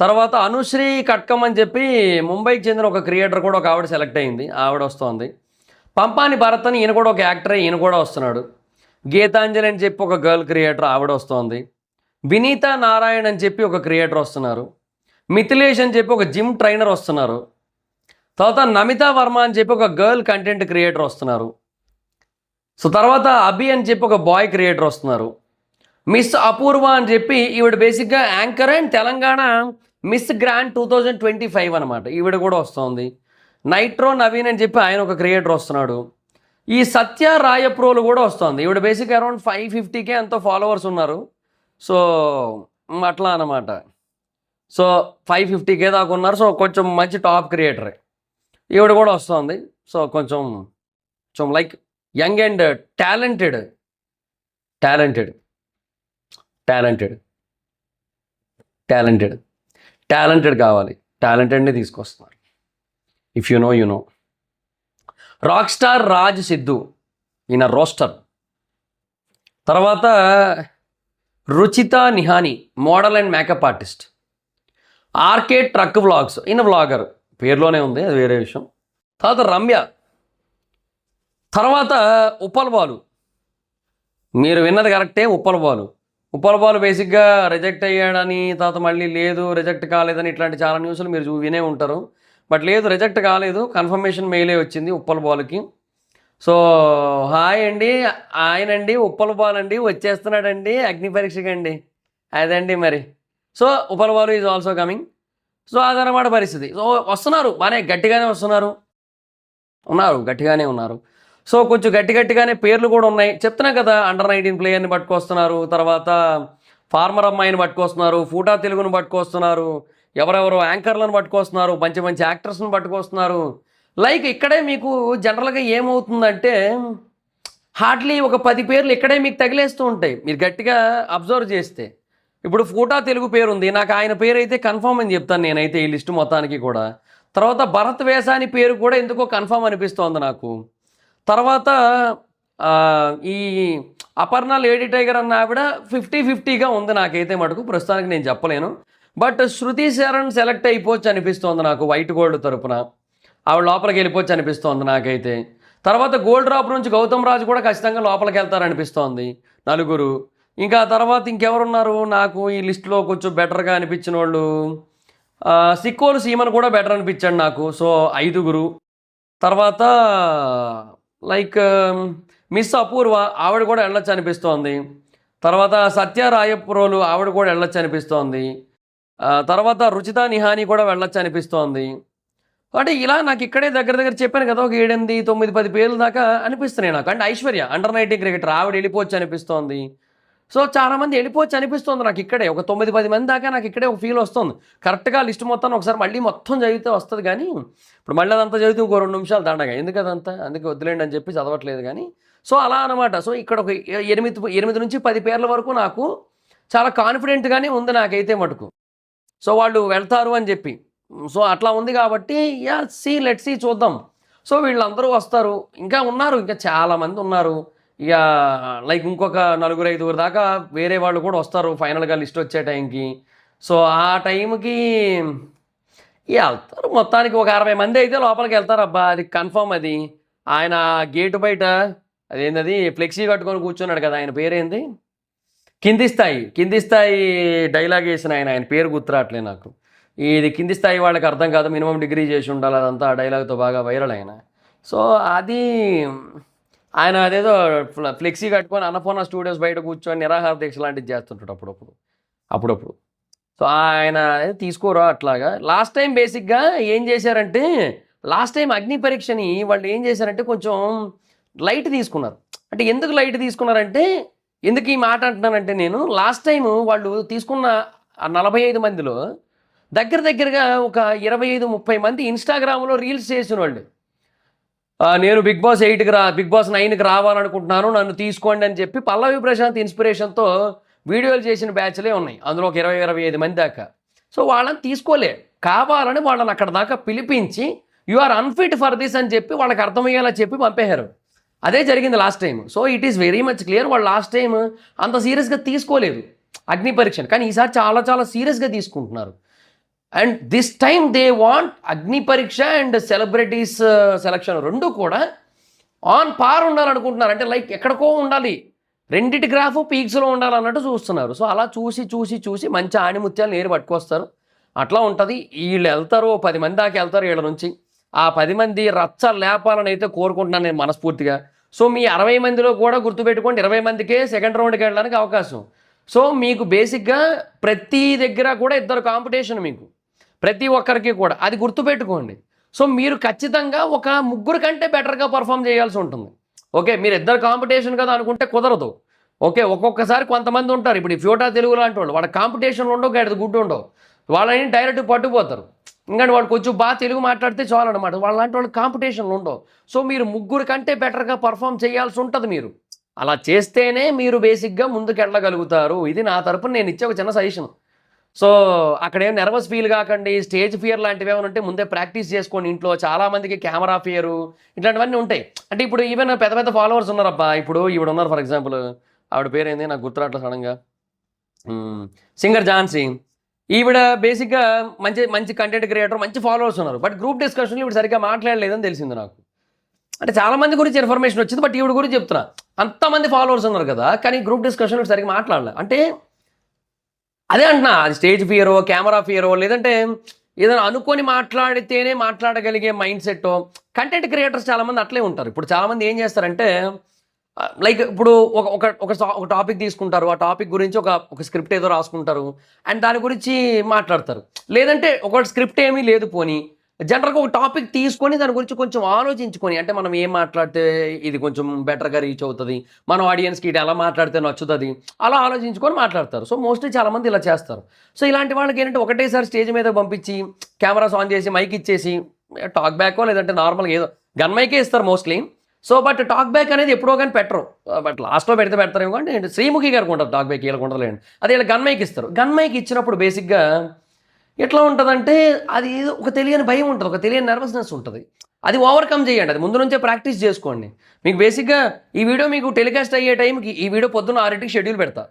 A: తర్వాత అనుశ్రీ కట్కమ్ అని చెప్పి ముంబైకి చెందిన ఒక క్రియేటర్ కూడా ఒక ఆవిడ సెలెక్ట్ అయింది, ఆవిడ వస్తుంది. పంపాని భరత్ అని ఈయన కూడా ఒక యాక్టరే, ఈయన కూడా వస్తున్నాడు. గీతాంజలి అని చెప్పి ఒక గర్ల్ క్రియేటర్, ఆవిడ వస్తుంది. వినీత నారాయణ్ అని చెప్పి ఒక క్రియేటర్ వస్తున్నారు. మిథిలేష్ అని చెప్పి ఒక జిమ్ ట్రైనర్ వస్తున్నారు. తర్వాత నమితా వర్మ అని చెప్పి ఒక గర్ల్ కంటెంట్ క్రియేటర్ వస్తున్నారు. సో తర్వాత అభి అని చెప్పి ఒక బాయ్ క్రియేటర్ వస్తున్నారు. మిస్ అపూర్వ అని చెప్పి ఈవిడ బేసిక్గా anchor and Telangana miss grand 2025 అనమాట, ఈవిడ కూడా వస్తుంది. నైట్రో నవీన్ అని చెప్పి ఆయన ఒక క్రియేటర్ వస్తున్నాడు. ఈ సత్య రాయప్రోలు కూడా వస్తుంది, ఈవిడ బేసిక్గా అరౌండ్ 550K ఎంతో ఫాలోవర్స్ ఉన్నారు. సో అట్లా అనమాట. సో 550K దాకా ఉన్నారు. సో కొంచెం మంచి టాప్ క్రియేటరే, ఈవిడ కూడా వస్తుంది. సో కొంచెం like young and talented talented talented talented talented కావాలి, టాలెంటెడ్ని తీసుకొస్తున్నారు. If you know. Rock star Raj Siddhu, ఈయన రోస్టర్. తర్వాత Ruchitha Nihani, model and makeup artist. RK truck vlogs, ఈయన వ్లాగర్, పేరులోనే ఉంది, అది వేరే విషయం. తర్వాత రమ్య. తర్వాత ఉప్పల్ బాలు, మీరు విన్నది కరెక్టే, ఉప్పల్ బాలు బేసిక్గా రిజెక్ట్ అయ్యాడని, తర్వాత మళ్ళీ లేదు రిజెక్ట్ కాలేదని, ఇట్లాంటి చాలా న్యూస్లు మీరు వినే ఉంటారు. బట్ లేదు, రిజెక్ట్ కాలేదు, కన్ఫర్మేషన్ మెయిలే వచ్చింది ఉప్పల్ బాలుకి. సో హాయ్ అండి, ఆయనండి ఉప్పల్ బాలు అండి వచ్చేస్తున్నాడండి అగ్ని పరీక్షకి అండి, అదండి మరి. So Uppal Balu is also coming. So అదనమాట పరిస్థితి. సో వస్తున్నారు, బాగానే గట్టిగానే గట్టిగానే ఉన్నారు. సో కొంచెం గట్టిగానే పేర్లు కూడా ఉన్నాయి. చెప్తున్నా కదా, అండర్-19 ప్లేయర్ని పట్టుకొస్తున్నారు, తర్వాత ఫార్మర్ అమ్మాయిని పట్టుకొస్తున్నారు, ఫూటా తెలుగును పట్టుకొస్తున్నారు, ఎవరెవరో యాంకర్లను పట్టుకొస్తున్నారు, మంచి యాక్టర్స్ని పట్టుకొస్తున్నారు. లైక్ ఇక్కడే మీకు జనరల్గా ఏమవుతుందంటే హార్డ్లీ ఒక 10 పేర్లు ఇక్కడే మీకు తగిలేస్తూ ఉంటాయి, మీరు గట్టిగా అబ్జర్వ్ చేస్తే. ఇప్పుడు ఫూటా తెలుగు పేరు ఉంది, నాకు ఆయన పేరు అయితే కన్ఫర్మ్ అని చెప్తాను నేనైతే ఈ లిస్టు మొత్తానికి కూడా. తర్వాత భరత్ వేసాని పేరు కూడా ఎందుకో కన్ఫర్మ్ అనిపిస్తోంది నాకు. తర్వాత ఈ అపర్ణ లేడీ టైగర్ అన్న ఆవిడ 50-50గా ఉంది నాకైతే మటుకు, ప్రస్తుతానికి నేను చెప్పలేను. బట్ శృతి శరణ్ సెలెక్ట్ అయిపోవచ్చు అనిపిస్తోంది నాకు, వైట్ గోల్డ్ తరపున ఆవిడ లోపలికి వెళ్ళిపోవచ్చు అనిపిస్తోంది నాకైతే. తర్వాత గోల్డ్ డ్రాప్ నుంచి గౌతమ్ రాజు కూడా ఖచ్చితంగా లోపలికి వెళ్తారనిపిస్తోంది, 4. ఇంకా తర్వాత ఇంకెవరున్నారు నాకు ఈ లిస్టులో కొంచెం బెటర్గా అనిపించిన వాళ్ళు, సిక్కోలు సీమన్ కూడా బెటర్ అనిపించాడు నాకు. సో 5. తర్వాత లైక్ మిస్ అపూర్వ, ఆవిడ కూడా వెళ్ళొచ్చు అనిపిస్తోంది. తర్వాత సత్య రాయపురోలు, ఆవిడ కూడా వెళ్ళొచ్చు అనిపిస్తోంది. తర్వాత రుచిత నిహాని కూడా వెళ్ళొచ్చు అనిపిస్తోంది. అంటే ఇలా నాకు ఇక్కడే దగ్గర చెప్పాను కదా, ఒక 7, 8, 9, 10 పేర్లు దాకా అనిపిస్తున్నాయి నాకు. అండ్ ఐశ్వర్య అండర్-19 క్రికెటర్, ఆవిడ వెళ్ళిపోవచ్చు అనిపిస్తోంది. సో చాలామంది వెళ్ళిపోవచ్చు అనిపిస్తుంది నాకు ఇక్కడే, ఒక 9-10 మంది దాకా నాకు ఇక్కడే ఒక ఫీల్ వస్తుంది. కరెక్ట్గా లిస్ట్ మొత్తాన్ని ఒకసారి మళ్ళీ మొత్తం చదివితే వస్తుంది, కానీ ఇప్పుడు మళ్ళీ అదంతా చదివితే ఇంకో 2 నిమిషాలు దండగా, ఎందుకు అదంతా, అందుకే వద్దులేండి అని చెప్పి చదవట్లేదు కానీ. సో అలా అనమాట. సో ఇక్కడ ఒక 8 నుంచి 10 పేర్ల వరకు నాకు చాలా కాన్ఫిడెంట్గానే ఉంది నాకైతే మటుకు. సో వాళ్ళు వెళ్తారు అని చెప్పి. సో అట్లా ఉంది కాబట్టి లెట్స్ సీ, చూద్దాం. సో వీళ్ళందరూ వస్తారు, ఇంకా ఉన్నారు, ఇంకా చాలామంది ఉన్నారు. ఇక లైక్ ఇంకొక 4-5 దాకా వేరే వాళ్ళు కూడా వస్తారు ఫైనల్గా లిస్ట్ వచ్చే టైంకి. సో ఆ టైంకి వెళ్తారు, మొత్తానికి ఒక 60 మంది అయితే లోపలికి వెళ్తారు. అబ్బా అది కన్ఫర్మ్. అది ఆయన గేటు బయట అదేంటది ఫ్లెక్సీ కట్టుకొని కూర్చున్నాడు కదా, ఆయన పేరేంది, కింది స్థాయి డైలాగ్ వేసిన ఆయన పేరు గుర్తురాట్లే నాకు. ఇది కింది స్థాయి వాళ్ళకి అర్థం కాదు, మినిమం డిగ్రీ చేసి ఉండాలి, అదంతా ఆ డైలాగ్తో బాగా వైరల్ ఆయన. సో అది ఆయన అదేదో ఫ్లెక్సీ కట్టుకొని అన్నపూర్ణ స్టూడియోస్ బయట కూర్చొని నిరాహార దీక్ష లాంటిది చేస్తుంటాడు అప్పుడప్పుడు. సో ఆయన తీసుకోరా అట్లాగా. లాస్ట్ టైం బేసిక్గా ఏం చేశారంటే, లాస్ట్ టైం అగ్ని పరీక్షని వాళ్ళు ఏం చేశారంటే కొంచెం లైట్ తీసుకున్నారు. అంటే ఎందుకు లైట్ తీసుకున్నారంటే, ఎందుకు ఈ మాట అంటున్నానంటే, నేను లాస్ట్ టైం వాళ్ళు తీసుకున్న 45 మందిలో దగ్గరగా ఒక 25-30 మంది ఇన్స్టాగ్రామ్లో రీల్స్ చేసిన వాళ్ళు, నేను బిగ్ బాస్ 9కి రావాలనుకుంటున్నాను, నన్ను తీసుకోండి అని చెప్పి పల్లవి ప్రశాంత్ ఇన్స్పిరేషన్తో వీడియోలు చేసిన బ్యాచ్లే ఉన్నాయి, అందులో ఒక 20-25 మంది దాకా. సో వాళ్ళని తీసుకోలే, కావాలని వాళ్ళని అక్కడ దాకా పిలిపించి you are unfit for this అని చెప్పి వాళ్ళకి అర్థమయ్యేలా చెప్పి పంపేశారు. అదే జరిగింది last time. So it is very much clear, వాళ్ళు లాస్ట్ టైం అంత సీరియస్గా తీసుకోలేదు అగ్ని పరీక్షను, కానీ ఈసారి చాలా సీరియస్గా తీసుకుంటున్నారు. And this time they want అగ్ని పరీక్ష అండ్ సెలబ్రిటీస్ సెలక్షన్ రెండు కూడా ఆన్ పార్ ఉండాలనుకుంటున్నారు. అంటే లైక్ ఎక్కడికో ఉండాలి, రెండిటి గ్రాఫ్ పీక్స్లో ఉండాలన్నట్టు చూస్తున్నారు. సో అలా చూసి చూసి చూసి మంచి ఆణిముత్యాలు నేరు పట్టుకొస్తారు. అట్లా ఉంటుంది. వీళ్ళు వెళ్తారు, 10 మంది దాకా వెళ్తారు వీళ్ళ నుంచి. ఆ 10 మంది రచ్చ లేపాలని అయితే కోరుకుంటున్నాను నేను మనస్ఫూర్తిగా. సో మీ 60 మందిలో కూడా గుర్తుపెట్టుకోండి, 20 మందికే సెకండ్ రౌండ్కి వెళ్ళడానికి అవకాశం. సో మీకు బేసిక్గా ప్రతి దగ్గర కూడా ఇద్దరు కాంపిటీషన్, మీకు ప్రతి ఒక్కరికి కూడా అది గుర్తుపెట్టుకోండి. సో మీరు ఖచ్చితంగా ఒక ముగ్గురు కంటే బెటర్గా పర్ఫామ్ చేయాల్సి ఉంటుంది. ఓకే, మీరు ఇద్దరు కాంపిటీషన్ కదా అనుకుంటే కుదరదు. ఓకే, ఒక్కొక్కసారి కొంతమంది ఉంటారు, ఇప్పుడు ఈ ఫ్యూటా తెలుగు లాంటి వాళ్ళు, వాళ్ళ కాంపిటీషన్లు ఉండవు, గడ్డ గుడ్డు ఉండవు, వాళ్ళని డైరెక్ట్ పట్టుకుపోతారు. ఎందుకంటే వాళ్ళు కొంచెం బాగా తెలుగు మాట్లాడితే చాలు అనమాట, వాళ్ళంటి వాళ్ళకి కాంపిటీషన్లు ఉండవు. సో మీరు ముగ్గురు కంటే బెటర్గా పర్ఫామ్ చేయాల్సి ఉంటుంది. మీరు అలా చేస్తేనే మీరు బేసిక్గా ముందుకు వెళ్ళగలుగుతారు. ఇది నా తరపున నేను ఇచ్చే ఒక చిన్న సజెషన్. సో అక్కడేం నర్వస్ ఫీల్ కాకండి, స్టేజ్ ఫియర్ లాంటివి ఏమైనా ఉంటే ముందే ప్రాక్టీస్ చేసుకోండి ఇంట్లో. చాలామందికి కెమెరా ఫియరు ఇట్లాంటివన్నీ ఉంటాయి. అంటే ఇప్పుడు ఈవెన్ పెద్ద పెద్ద ఫాలోవర్స్ ఉన్నారబ్బా, ఇప్పుడు ఈవిడ ఉన్నారు ఫర్ ఎగ్జాంపుల్, ఆవిడ పేరు ఏంది నాకు గుర్తురాట్లా సడన్గా, సింగర్ ఝాన్సీ. ఈవిడ బేసిక్గా మంచి మంచి కంటెంట్ క్రియేటర్, మంచి ఫాలోవర్స్ ఉన్నారు. బట్ గ్రూప్ డిస్కషన్లో ఈవిడ సరిగ్గా మాట్లాడలేదని తెలిసింది నాకు. అంటే చాలామంది గురించి ఇన్ఫర్మేషన్ వచ్చింది, బట్ ఈవిడ గురించి చెప్తున్నా. అంతమంది ఫాలోవర్స్ ఉన్నారు కదా, కానీ గ్రూప్ డిస్కషన్లో సరిగ్గా మాట్లాడలే. అంటే అదే అంటున్నా, అది స్టేజ్ ఫియరో కెమెరా ఫియరో లేదంటే ఏదైనా అనుకొని మాట్లాడితేనే మాట్లాడగలిగే మైండ్ సెట్. కంటెంట్ క్రియేటర్స్ చాలామంది అట్లే ఉంటారు. ఇప్పుడు చాలామంది ఏం చేస్తారంటే లైక్ ఇప్పుడు ఒక టాపిక్ తీసుకుంటారు, ఆ టాపిక్ గురించి ఒక స్క్రిప్ట్ ఏదో రాసుకుంటారు అండ్ దాని గురించి మాట్లాడతారు. లేదంటే ఒక స్క్రిప్ట్ ఏమీ లేదు, పోనీ జనరల్గా ఒక టాపిక్ తీసుకొని దాని గురించి కొంచెం ఆలోచించుకొని, అంటే మనం ఏం మాట్లాడితే ఇది కొంచెం బెటర్గా రీచ్ అవుతుంది, మన ఆడియన్స్కి ఇది ఎలా మాట్లాడితే నచ్చుతుంది, అలా ఆలోచించుకొని మాట్లాడతారు. సో మోస్ట్లీ చాలామంది ఇలా చేస్తారు. సో ఇలాంటి వాళ్ళకి ఏంటంటే ఒకటేసారి స్టేజ్ మీద పంపించి కెమెరాస్ ఆన్ చేసి మైక్ ఇచ్చేసి టాక్ బ్యాకో లేదంటే నార్మల్గా ఏదో గన్ మైకే ఇస్తారు mostly. So but talk back అనేది ఎప్పుడో కానీ పెట్టరు, బట్ లాస్ట్లో పెడతారేమో. అంటే శ్రీముఖి గారికి ఉంటుంది టాక్ బ్యాక్, వీళ్ళకి ఉండదులేండి. అదే ఇలా గన్ మైక్ ఇస్తారు. గన్ మైక్ ఇచ్చినప్పుడు బేసిక్గా ఎట్లా ఉంటుందంటే అది ఒక తెలియని భయం ఉంటుంది, ఒక తెలియని నర్వస్నెస్ ఉంటుంది. అది ఓవర్కమ్ చేయండి, అది ముందు నుంచే ప్రాక్టీస్ చేసుకోండి. మీకు బేసిక్గా ఈ వీడియో మీకు టెలికాస్ట్ అయ్యే టైంకి, ఈ వీడియో పొద్దున్న 6ంటికి షెడ్యూల్ పెడతా.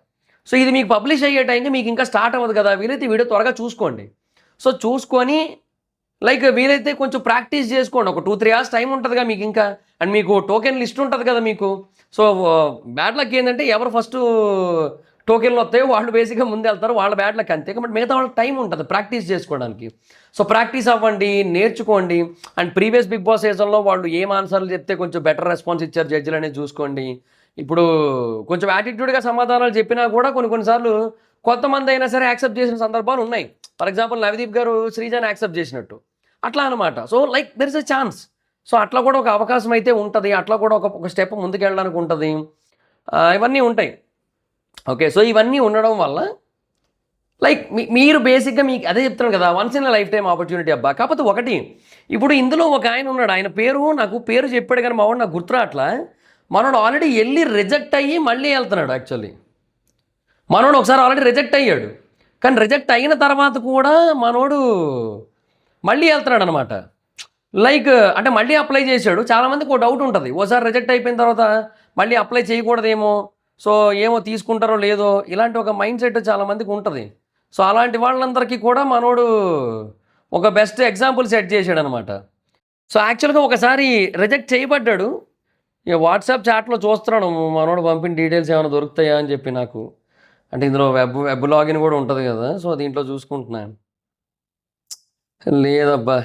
A: సో ఇది మీకు పబ్లిష్ అయ్యే టైంకి మీకు ఇంకా స్టార్ట్ అవ్వదు కదా, వీలైతే ఈ వీడియో త్వరగా చూసుకోండి. సో చూసుకొని లైక్ వీలైతే కొంచెం ప్రాక్టీస్ చేసుకోండి. ఒక 2-3 hours టైం ఉంటుందిగా మీకు ఇంకా. అండ్ మీకు టోకెన్ లిస్ట్ ఉంటుంది కదా మీకు. సో బ్యాడ్ లక్ ఏంటంటే ఎవరు ఫస్ట్ టోకెన్లు వస్తాయో వాళ్ళు బేసిక్గా ముందు వెళ్తారు, వాళ్ళ బ్యాడ్ లక్ అంతే. బట్ మిగతా వాళ్ళకి టైం ఉంటుంది ప్రాక్టీస్ చేసుకోవడానికి. సో ప్రాక్టీస్ అవ్వండి, నేర్చుకోండి. అండ్ ప్రీవియస్ బిగ్ బాస్ సీజన్లో వాళ్ళు ఏం ఆన్సర్లు చెప్తే కొంచెం బెటర్ రెస్పాన్స్ ఇచ్చారు జడ్జిలు అనేది చూసుకోండి. ఇప్పుడు కొంచెం యాటిట్యూడ్గా సమాధానాలు చెప్పినా కూడా కొన్నిసార్లు కొంతమంది అయినా సరే యాక్సెప్ట్ చేసిన సందర్భాలు ఉన్నాయి. ఫర్ ఎగ్జాంపుల్ నవదీప్ గారు శ్రీజాని యాక్సెప్ట్ చేసినట్టు అట్లా అనమాట. So like there is a chance. So అట్లా కూడా ఒక అవకాశం అయితే ఉంటుంది, అట్లా కూడా ఒక స్టెప్ ముందుకు వెళ్ళడానికి ఉంటుంది. ఇవన్నీ ఉంటాయి. ఓకే, సో ఇవన్నీ ఉండడం వల్ల లైక్ మీరు బేసిక్గా మీకు అదే చెప్తున్నాను కదా, once in life time opportunity అబ్బా. కాకపోతే ఒకటి, ఇప్పుడు ఇందులో ఒక ఆయన ఉన్నాడు, ఆయన నాకు పేరు చెప్పాడు కానీ మావాడు నాకు గుర్తురాట్లా. మనోడు ఆల్రెడీ వెళ్ళి రిజెక్ట్ అయ్యి మళ్ళీ వెళ్తున్నాడు. యాక్చువల్లీ మనోడు ఒకసారి ఆల్రెడీ రిజెక్ట్ అయ్యాడు, కానీ రిజెక్ట్ అయిన తర్వాత కూడా మనోడు మళ్ళీ వెళ్తున్నాడు అనమాట. లైక్ అంటే మళ్ళీ అప్లై చేశాడు. చాలామందికి ఒక డౌట్ ఉంటుంది, ఓసారి రిజెక్ట్ అయిపోయిన తర్వాత మళ్ళీ అప్లై చేయకూడదేమో, సో ఏమో తీసుకుంటారో లేదో, ఇలాంటి ఒక మైండ్ సెట్ చాలామందికి ఉంటుంది. సో అలాంటి వాళ్ళందరికీ కూడా మనోడు ఒక బెస్ట్ ఎగ్జాంపుల్ సెట్ చేశాడు అనమాట. సో యాక్చువల్గా ఒకసారి రిజెక్ట్ చేయబడ్డాడు. ఇక వాట్సాప్ చాట్లో చూస్తున్నాడు, మనోడు పంపిన డీటెయిల్స్ ఏమైనా దొరుకుతాయా అని చెప్పి నాకు. అంటే ఇందులో వెబ్ లాగిన్ కూడా ఉంటుంది కదా, సో దీంట్లో చూసుకుంటున్నాను. లేదబ్బా,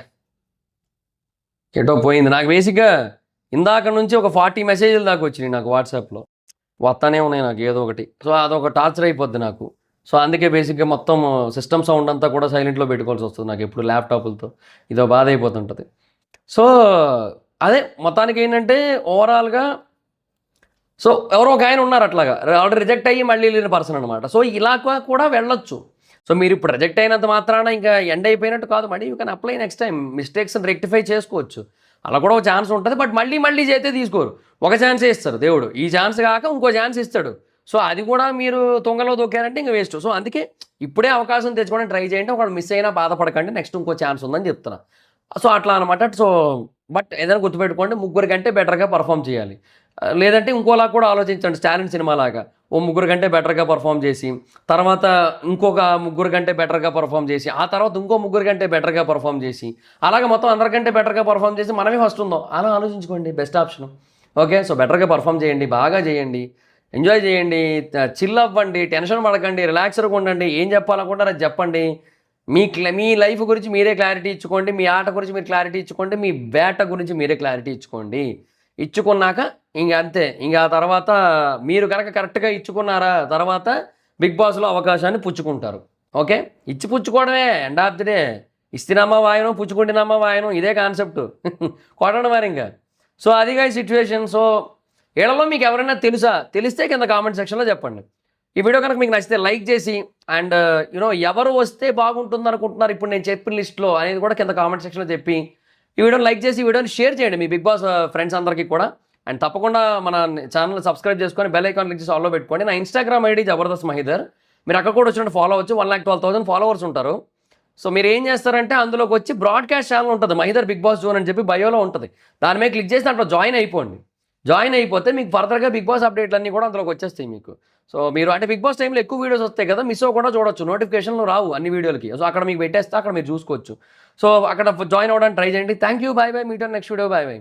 A: ఎటో పోయింది. నాకు బేసిక్గా ఇందాక నుంచి ఒక 40 మెసేజ్లు దాకా వచ్చినాయి నాకు వాట్సాప్లో, వస్తానే ఉన్నాయి నాకు ఏదో ఒకటి. సో అదొక టార్చర్ అయిపోద్ది నాకు. సో అందుకే బేసిక్గా మొత్తం సిస్టమ్ సౌండ్ అంతా కూడా సైలెంట్లో పెట్టుకోవాల్సి వస్తుంది నాకు ఎప్పుడు ల్యాప్టాప్లతో. ఇదో బాధ అయిపోతుంటుంది. సో అదే మొత్తానికి ఏంటంటే ఓవరాల్గా సో ఎవరో ఒక ఆయన ఉన్నారు అట్లాగా ఆల్రెడీ రిజెక్ట్ అయ్యి మళ్ళీ వెళ్ళిన పర్సన్ అనమాట. సో ఇలా కూడా వెళ్ళొచ్చు. సో మీరు ఇప్పుడు రిజెక్ట్ అయినంత మాత్రాన ఇంకా ఎండ్ అయిపోయినట్టు కాదు, మళ్ళీ you can apply next time, మిస్టేక్స్ని రెక్టిఫై చేసుకోవచ్చు. అలా కూడా ఒక ఛాన్స్ ఉంటుంది. బట్ మళ్ళీ చేస్తే తీసుకోరు, ఒక ఛాన్సే ఇస్తారు దేవుడు. ఈ ఛాన్స్ కాక ఇంకో ఛాన్స్ ఇస్తాడు. సో అది కూడా మీరు తొంగలో దొక్కారంటే ఇంకా వేస్ట్. సో అందుకే ఇప్పుడే అవకాశం తెచ్చుకోవడానికి ట్రై చేయండి. ఒకటి మిస్ అయినా బాధపడకండి, నెక్స్ట్ ఇంకో ఛాన్స్ ఉందని చెప్తున్నా. సో అట్లా అనమాట. సో బట్ ఏదైనా గుర్తుపెట్టుకోండి, ముగ్గురు కంటే బెటర్గా పర్ఫామ్ చేయాలి. లేదంటే ఇంకోలా కూడా ఆలోచించండి, స్టాలిన్ సినిమాలాగా. ఓ ముగ్గురు కంటే బెటర్‌గా పెర్ఫార్మ్ చేసి, తర్వాత ఇంకొక ముగ్గురు కంటే బెటర్‌గా పెర్ఫార్మ్ చేసి, ఆ తర్వాత ఇంకో ముగ్గురు కంటే బెటర్‌గా పెర్ఫార్మ్ చేసి, అలాగే మొత్తం అందరికంటే బెటర్‌గా పెర్ఫార్మ్ చేసి మనమే ఫస్ట్ ఉందాం. అలా ఆలోచించుకోండి, బెస్ట్ ఆప్షన్. ఓకే. సో, బెటర్‌గా పెర్ఫార్మ్ చేయండి, బాగా చేయండి, ఎంజాయ్ చేయండి, చిల్ అవ్వండి, టెన్షన్ పడకండి, రిలాక్స్‌డ్‌గా ఉండండి. ఏం చెప్పాలనుకుంటారో అది చెప్పండి. మీ లైఫ్ గురించి మీరే క్లారిటీ ఇచ్చుకోండి. మీ ఆట గురించి మీరు క్లారిటీ ఇచ్చుకోండి. మీ వేట గురించి మీరే క్లారిటీ ఇచ్చుకోండి. ఇచ్చుకున్నాక ఇంక అంతే. ఇంక ఆ తర్వాత మీరు గనక కరెక్ట్‌గా ఇచ్చుకున్నారా, తర్వాత బిగ్ బాస్‌లో అవకాశాన్ని పుచ్చుకుంటారు. ఓకే. ఇచ్చి పుచ్చుకోవడమే ఎండ్ ఆఫ్ ది డే. ఇస్తినమ్మా వాయనం, పుచ్చుకుంటినమ్మా వాయనం, ఇదే కాన్సెప్టు. కొట్టండి మరింక. సో, అది గాయ్స్ సిట్యుయేషన్. సో, ఈళ్ళలో మీకు ఎవరైనా తెలుసా? తెలిస్తే కింద కామెంట్ సెక్షన్‌లో చెప్పండి. ఈ వీడియో కనుక మీకు నచ్చితే లైక్ చేసి అండ్ ఎవరు వస్తే బాగుంటుందనుకుంటున్నారు ఇప్పుడు నేను చెప్పిన లిస్ట్‌లో అనేది కూడా కింద కామెంట్ సెక్షన్‌లో చెప్పి, ఈ వీడియోని లైక్ చేసి ఈ వీడియోని షేర్ చేయండి మీ బిగ్ బాస్ ఫ్రెండ్స్ అందరికీ కూడా. అండ్ తప్పకుండా మన ఛానెల్‌ని సబ్స్క్రైబ్ చేసుకొని బెల్ ఐకాన్ క్లిక్ చేసి ఆల్‌లో పెట్టుకోండి. నా ఇన్‌స్టాగ్రామ్ ఐడీ జబర్దస్త్ మహీధర్. మీరు అక్కడ కూడా వచ్చినట్టు ఫాలో అవ్వచ్చు. 1,12,000 ఫాలోవర్స్ ఉంటారు. సో, మీరేం చేస్తారంటే అందులోకి వచ్చి బ్రాడ్‌కాస్ట్ ఛానెల్ ఉంటది. మహీధర్ బిగ్ బాస్ జోన్ అని చెప్పి బయోలో ఉంటది. దాని మీద క్లిక్ చేసి దాంట్లో జాయిన్ అయిపోండి. జాయిన్ అయిపోతే మీకు ఫర్దర్‌గా బిగ్ బాస్ అప్డేట్‌లన్నీ కూడా అందులోకి వచ్చేస్తాయి మీకు. సో, మీరు అంటే బిగ్ బాస్ టైమ్‌లో ఎక్కువ వీడియోస్ వస్తాయి కదా! మిస్ అవ్వకుండా చూడొచ్చు. నోటిఫికేషన్‌లు రావు అన్ని వీడియోలకి. సో, అక్కడ మీకు పెట్టేస్తే అక్కడ మీరు చూసుకోవచ్చు. సో, అక్కడ జాయిన్ అవ్వడానికి ట్రై చేయండి. Thank you. By by. Meet on next video. By by.